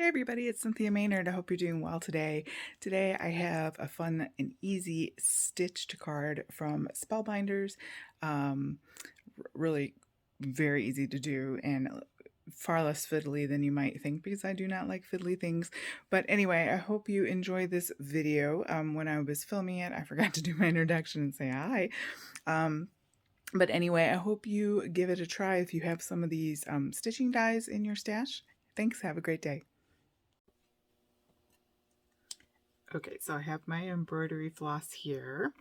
Hey everybody, it's Cynthia Maynard. I hope you're doing well today. Today I have a fun and easy stitched card from Spellbinders. Really very easy to do and far less fiddly than you might think because I do not like fiddly things. But anyway, I hope you enjoy this video. When I was filming it, I forgot to do my introduction and say hi. But anyway, I hope you give it a try if you have some of these stitching dies in your stash. Thanks. Have a great day. Okay, so I have my embroidery floss here.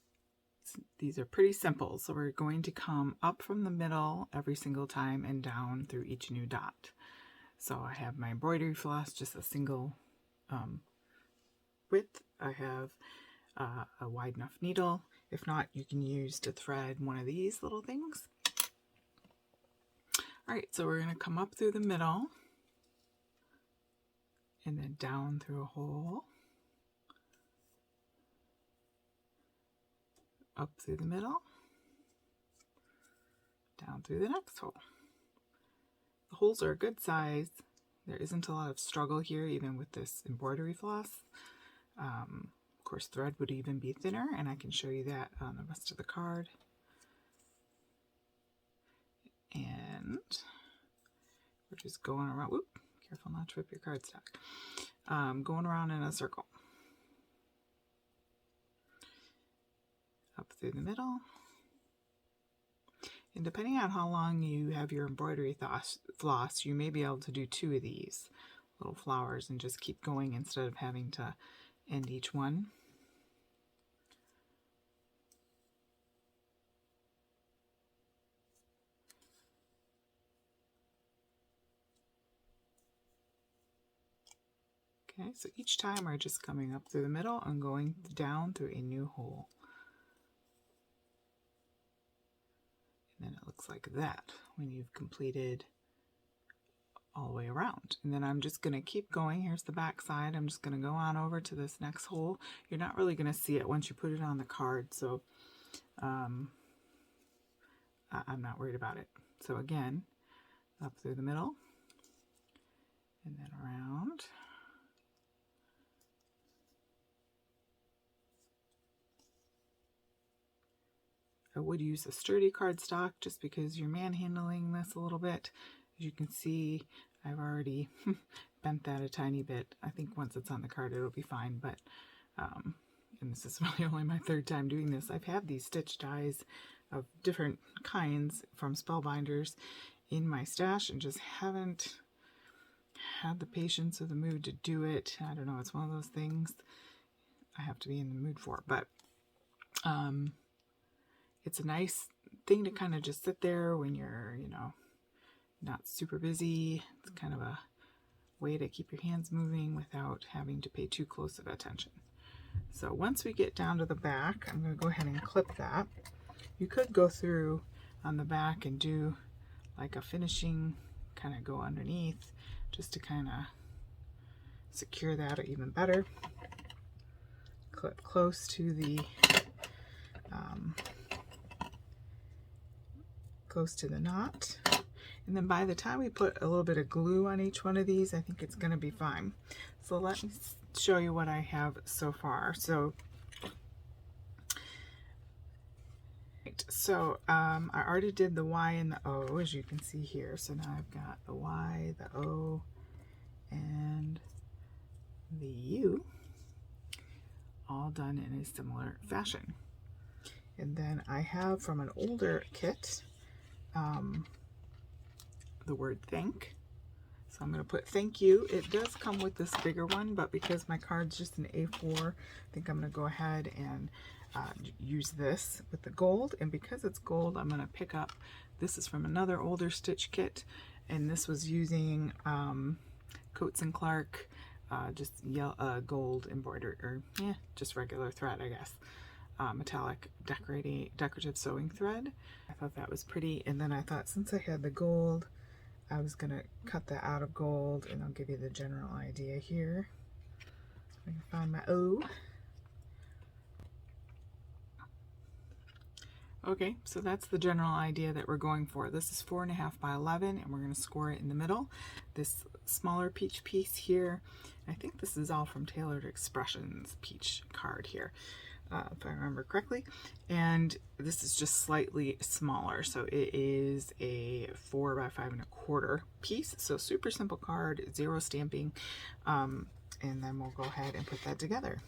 These are pretty simple, so we're going to come up from the middle every single time and down through each new dot. So I have my embroidery floss, just a single width. I have a wide enough needle. If not, you can use to thread one of these little things. All right, so we're going to come up through the middle and then down through a hole. Up through the middle, down through the next hole. The holes are a good size. There isn't a lot of struggle here, even with this embroidery floss. Of course, thread would even be thinner, and I can show you that on the rest of the card. And we're just going around. Whoop, careful not to rip your cardstock. Going around in a circle. Up through the middle. And depending on how long you have your embroidery floss, you may be able to do 2 of these little flowers and just keep going instead of having to end each one. Okay, so each time we're just coming up through the middle and going down through a new hole. And then it looks like that when you've completed all the way around. And then I'm just going to keep going. Here's the back side. I'm just going to go on over to this next hole. You're not really going to see it once you put it on the card, so I'm not worried about it. So again, up through the middle and then around. I would use a sturdy cardstock just because you're manhandling this a little bit. As you can see, I've already bent that a tiny bit. I think once it's on the card it'll be fine, but and this is really only my 3rd time doing this. I've had these stitch dies of different kinds from Spellbinders in my stash and just haven't had the patience or the mood to do it. I don't know, it's one of those things I have to be in the mood for, but it's a nice thing to kind of just sit there when you're, not super busy. It's kind of a way to keep your hands moving without having to pay too close of attention. So once we get down to the back, I'm going to go ahead and clip that. You could go through on the back and do like a finishing, kind of go underneath just to kind of secure that even better. Clip close to the knot, and then by the time we put a little bit of glue on each one of these, I think it's going to be fine. So let me show you what I have so far. So I already did the Y and the O, as you can see here. So now I've got the Y, the O, and the U all done in a similar fashion. And then I have from an older kit the word thank. So I'm going to put thank you. It does come with this bigger one, but because my card's just an A4, I think I'm going to go ahead and use this with the gold. And because it's gold, I'm going to pick up, this is from another older stitch kit, and this was using Coats and Clark, just gold embroidery, or just regular thread, I guess. Metallic decorative sewing thread. I thought that was pretty, and then I thought since I had the gold, I was going to cut that out of gold, and I'll give you the general idea here. I can find my O. Okay, so that's the general idea that we're going for. This is 4.5 by 11, and we're going to score it in the middle. This smaller peach piece here, I think this is all from Tailored Expressions peach card here, if I remember correctly. And this is just slightly smaller, so it is a 4 by 5.25 piece. So super simple card, 0 stamping, and then we'll go ahead and put that together.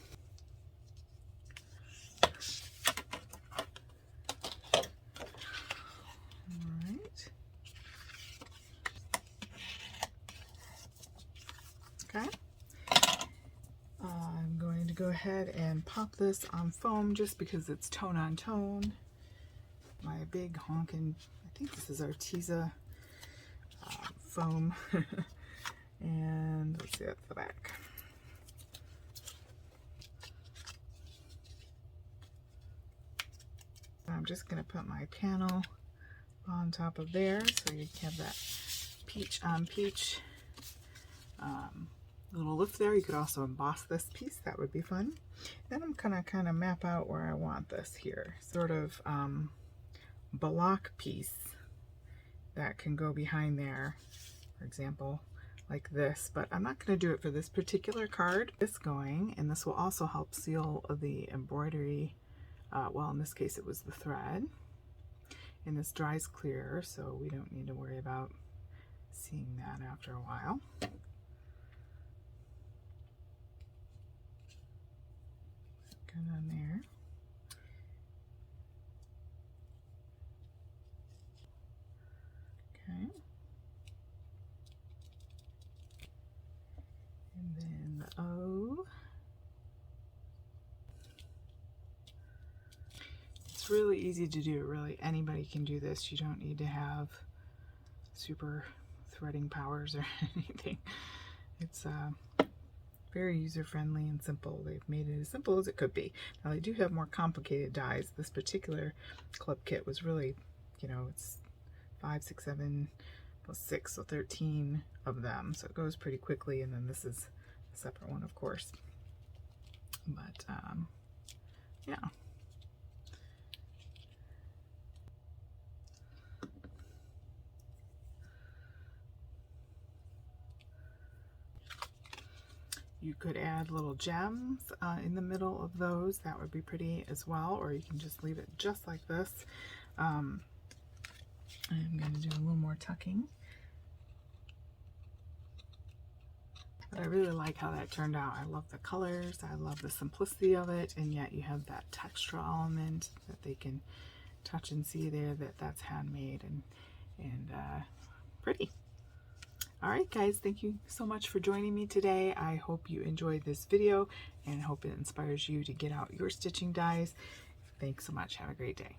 Okay, I'm going to go ahead and pop this on foam just because it's tone on tone. My big honkin', I think this is Arteza foam. And let's see, that's the back. I'm just going to put my panel on top of there so you have that peach on peach little lift there. You could also emboss this piece, that would be fun. Then I'm gonna kind of map out where I want this here, sort of block piece that can go behind there, for example, like this, but I'm not going to do it for this particular card. This going, and this will also help seal the embroidery, well, in this case it was the thread, and this dries clear, so we don't need to worry about seeing that after a while. Good on there. Okay. And then the O. It's really easy to do, really. Anybody can do this. You don't need to have super threading powers or anything. It's very user-friendly and simple. They've made it as simple as it could be. Now they do have more complicated dies. This particular club kit was really, you know, it's 5, 6, 7 plus 6, so 13 of them. So it goes pretty quickly, and then this is a separate one, of course. But yeah. You could add little gems in the middle of those. That would be pretty as well, or you can just leave it just like this. I'm going to do a little more tucking. But I really like how that turned out. I love the colors, I love the simplicity of it, and yet you have that textural element that they can touch and see there, that's handmade and pretty. Alright guys, thank you so much for joining me today. I hope you enjoyed this video and hope it inspires you to get out your stitching dies. Thanks so much. Have a great day.